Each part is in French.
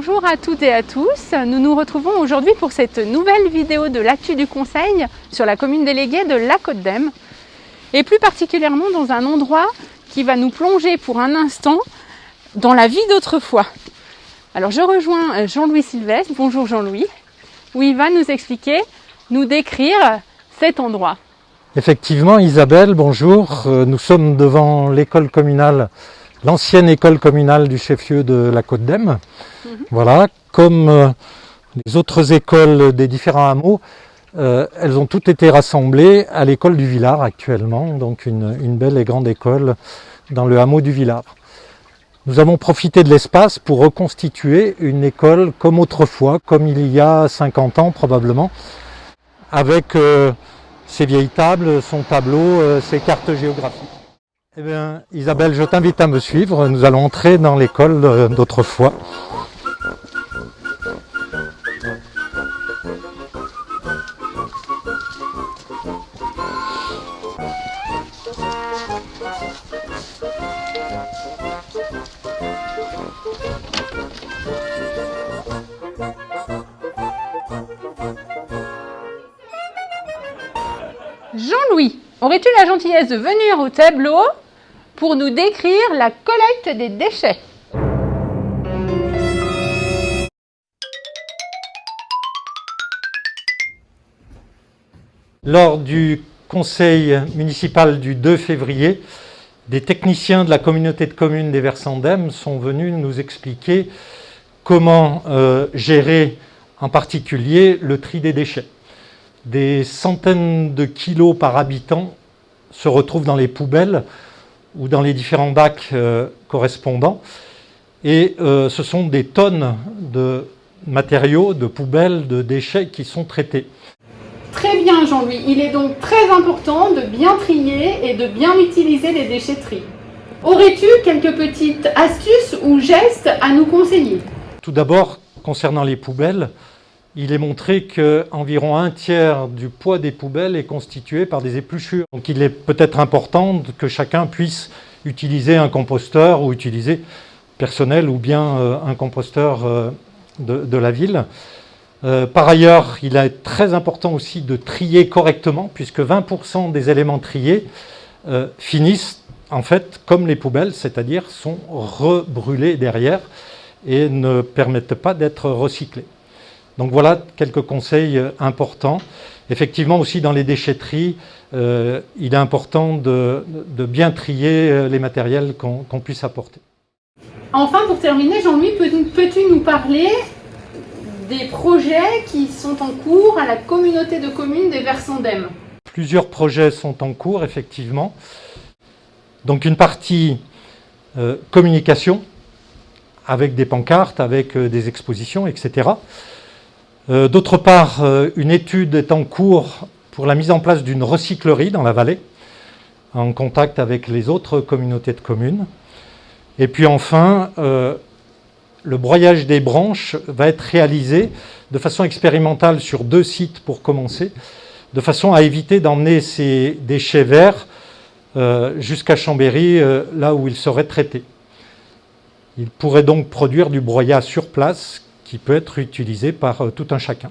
Bonjour à toutes et à tous, nous nous retrouvons aujourd'hui pour cette nouvelle vidéo de l'actu du Conseil sur la commune déléguée de La Côte-d'Em et plus particulièrement dans un endroit qui va nous plonger pour un instant dans la vie d'autrefois. Alors je rejoins Jean-Louis Sylvestre, bonjour Jean-Louis, où il va nous expliquer, nous décrire cet endroit. Effectivement Isabelle, bonjour, nous sommes devant l'école communale, l'ancienne école communale du chef-lieu de La Côte-d'Em. Voilà, comme les autres écoles des différents hameaux, elles ont toutes été rassemblées à l'école du Villard actuellement, donc une belle et grande école dans le hameau du Villard. Nous avons profité de l'espace pour reconstituer une école comme autrefois, comme il y a 50 ans probablement, avec ses vieilles tables, son tableau, ses cartes géographiques. Eh bien, Isabelle, je t'invite à me suivre, nous allons entrer dans l'école d'autrefois. Jean-Louis, aurais-tu la gentillesse de venir au tableau pour nous décrire la collecte des déchets? Lors du conseil municipal du 2 février, des techniciens de la communauté de communes des Versants d'Em sont venus nous expliquer comment gérer en particulier le tri des déchets. Des centaines de kilos par habitant se retrouvent dans les poubelles ou dans les différents bacs correspondants. Et ce sont des tonnes de matériaux, de poubelles, de déchets qui sont traités. Très bien Jean-Louis, il est donc très important de bien trier et de bien utiliser les déchetteries. Aurais-tu quelques petites astuces ou gestes à nous conseiller? Tout d'abord, concernant les poubelles, il est montré qu'environ un tiers du poids des poubelles est constitué par des épluchures. Donc il est peut-être important que chacun puisse utiliser un composteur ou utiliser personnel ou bien un composteur de la ville. Par ailleurs, il est très important aussi de trier correctement puisque 20% des éléments triés finissent en fait comme les poubelles, c'est-à-dire sont rebrûlés derrière et ne permettent pas d'être recyclés. Donc voilà quelques conseils importants. Effectivement aussi dans les déchetteries, il est important de bien trier les matériels qu'on puisse apporter. Enfin pour terminer Jean-Louis, peux-tu nous parler des projets qui sont en cours à la communauté de communes des Versants d'Em? Plusieurs projets sont en cours effectivement. Donc une partie communication avec des pancartes, avec des expositions, etc. D'autre part, une étude est en cours pour la mise en place d'une recyclerie dans la vallée, en contact avec les autres communautés de communes. Et puis enfin, le broyage des branches va être réalisé de façon expérimentale sur 2 sites pour commencer, de façon à éviter d'emmener ces déchets verts jusqu'à Chambéry, là où ils seraient traités. Ils pourraient donc produire du broyat sur place, qui peut être utilisé par tout un chacun.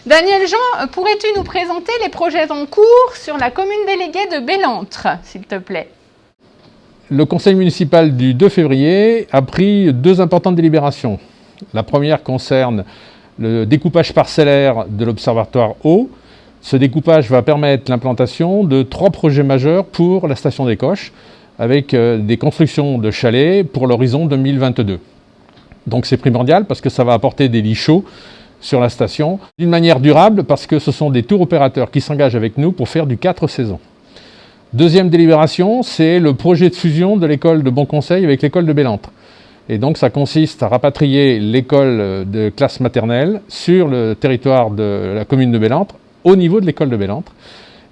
Daniel Jean, pourrais-tu nous présenter les projets en cours sur la commune déléguée de Bellentre, s'il te plaît? Le conseil municipal du 2 février a pris 2 importantes délibérations. La première concerne le découpage parcellaire de l'observatoire eau. Ce découpage va permettre l'implantation de 3 projets majeurs pour la station des Coches, avec des constructions de chalets pour l'horizon 2022. Donc c'est primordial parce que ça va apporter des lits chauds sur la station, d'une manière durable parce que ce sont des tours opérateurs qui s'engagent avec nous pour faire du 4 saisons. Deuxième délibération, c'est le projet de fusion de l'école de Bon Conseil avec l'école de Bellentre. Et donc ça consiste à rapatrier l'école de classe maternelle sur le territoire de la commune de Bellentre, au niveau de l'école de Bellentre.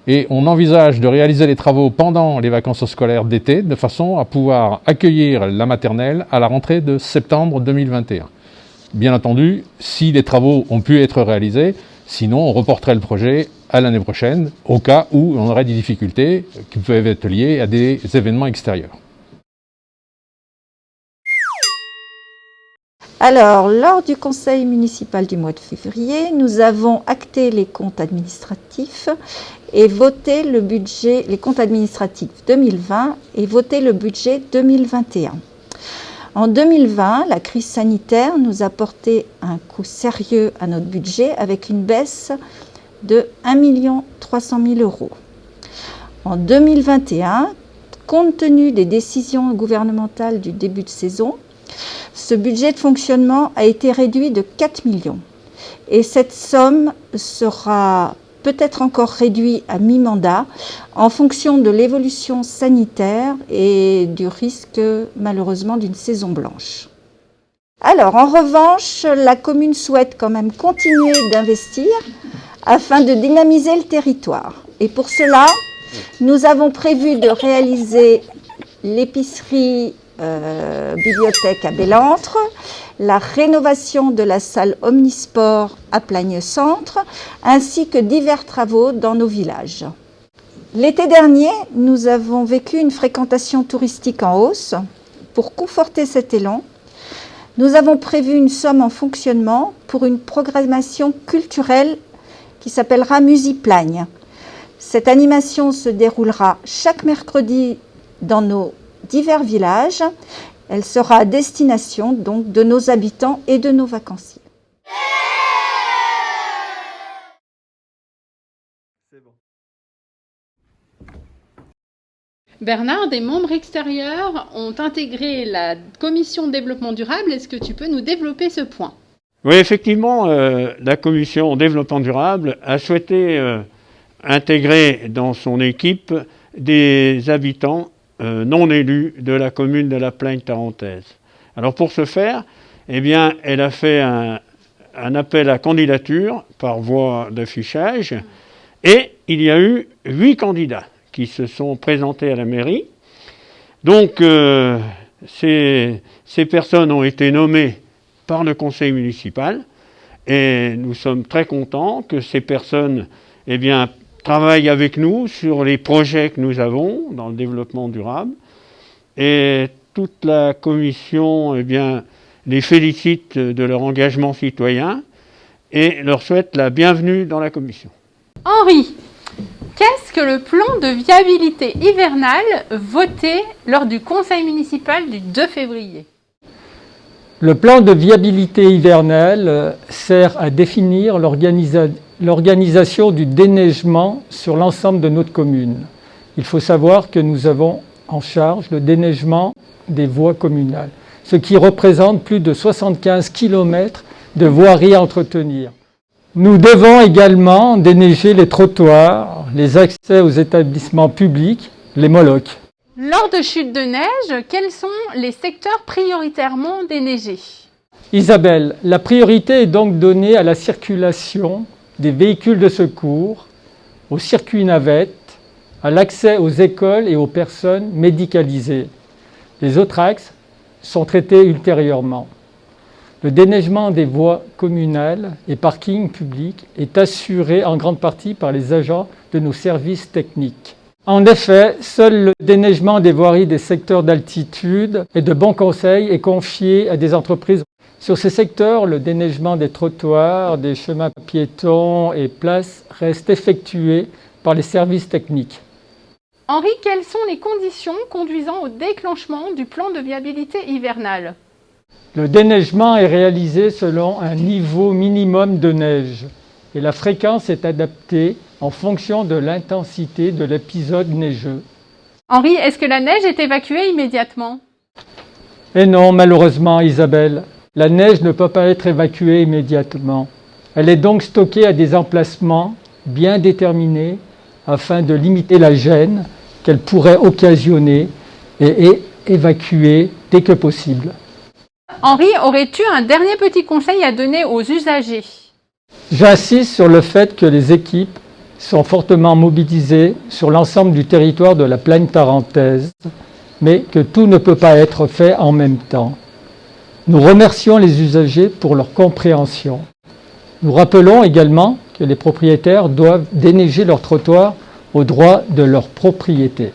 Et on envisage de réaliser les travaux pendant les vacances scolaires d'été, de façon à pouvoir accueillir la maternelle à la rentrée de septembre 2021. Bien entendu, si les travaux ont pu être réalisés, sinon on reporterait le projet à l'année prochaine, au cas où on aurait des difficultés qui peuvent être liées à des événements extérieurs. Alors, lors du conseil municipal du mois de février, nous avons acté les comptes administratifs et voté le budget, les comptes administratifs 2020 et voté le budget 2021. En 2020, la crise sanitaire nous a porté un coup sérieux à notre budget avec une baisse de 1 300 000 €. En 2021, compte tenu des décisions gouvernementales du début de saison, ce budget de fonctionnement a été réduit de 4 millions. Et cette somme sera peut-être encore réduite à mi-mandat en fonction de l'évolution sanitaire et du risque malheureusement d'une saison blanche. Alors en revanche, la commune souhaite quand même continuer d'investir afin de dynamiser le territoire. Et pour cela, nous avons prévu de réaliser l'épicerie bibliothèque à Bellentre, la rénovation de la salle Omnisport à Plagne-Centre, ainsi que divers travaux dans nos villages. L'été dernier, nous avons vécu une fréquentation touristique en hausse. Pour conforter cet élan, nous avons prévu une somme en fonctionnement pour une programmation culturelle qui s'appellera Musiplagne. Cette animation se déroulera chaque mercredi dans nos divers villages. Elle sera à destination donc de nos habitants et de nos vacanciers. Bernard, des membres extérieurs ont intégré la commission de développement durable. Est-ce que tu peux nous développer ce point? Oui, effectivement, la commission développement durable a souhaité intégrer dans son équipe des habitants non élus de la commune de la Plagne tarentaise. Alors pour ce faire, eh bien, elle a fait un appel à candidature par voie d'affichage et il y a eu 8 candidats qui se sont présentés à la mairie. Donc ces personnes ont été nommées par le conseil municipal et nous sommes très contents que ces personnes eh bien, travaillent avec nous sur les projets que nous avons dans le développement durable. Et toute la commission eh bien, les félicite de leur engagement citoyen et leur souhaite la bienvenue dans la commission. Henri, qu'est-ce que le plan de viabilité hivernale voté lors du conseil municipal du 2 février? Le plan de viabilité hivernale sert à définir l'organisation du déneigement sur l'ensemble de notre commune. Il faut savoir que nous avons en charge le déneigement des voies communales, ce qui représente plus de 75 km de voiries à entretenir. Nous devons également déneiger les trottoirs, les accès aux établissements publics, les Molocs. Lors de chutes de neige, quels sont les secteurs prioritairement déneigés? Isabelle, la priorité est donc donnée à la circulation des véhicules de secours, au circuit navette, à l'accès aux écoles et aux personnes médicalisées. Les autres axes sont traités ultérieurement. Le déneigement des voies communales et parkings publics est assuré en grande partie par les agents de nos services techniques. En effet, seul le déneigement des voiries des secteurs d'altitude et de bon conseil est confié à des entreprises. Sur ces secteurs, le déneigement des trottoirs, des chemins piétons et places reste effectué par les services techniques. Henri, quelles sont les conditions conduisant au déclenchement du plan de viabilité hivernale? Le déneigement est réalisé selon un niveau minimum de neige et la fréquence est adaptée en fonction de l'intensité de l'épisode neigeux. Henri, est-ce que la neige est évacuée immédiatement? Et non, malheureusement, Isabelle, la neige ne peut pas être évacuée immédiatement. Elle est donc stockée à des emplacements bien déterminés afin de limiter la gêne qu'elle pourrait occasionner et évacuée dès que possible. Henri, aurais-tu un dernier petit conseil à donner aux usagers? J'insiste sur le fait que les équipes sont fortement mobilisées sur l'ensemble du territoire de la Plagne tarentaise, mais que tout ne peut pas être fait en même temps. Nous remercions les usagers pour leur compréhension. Nous rappelons également que les propriétaires doivent déneiger leurs trottoirs au droit de leur propriété.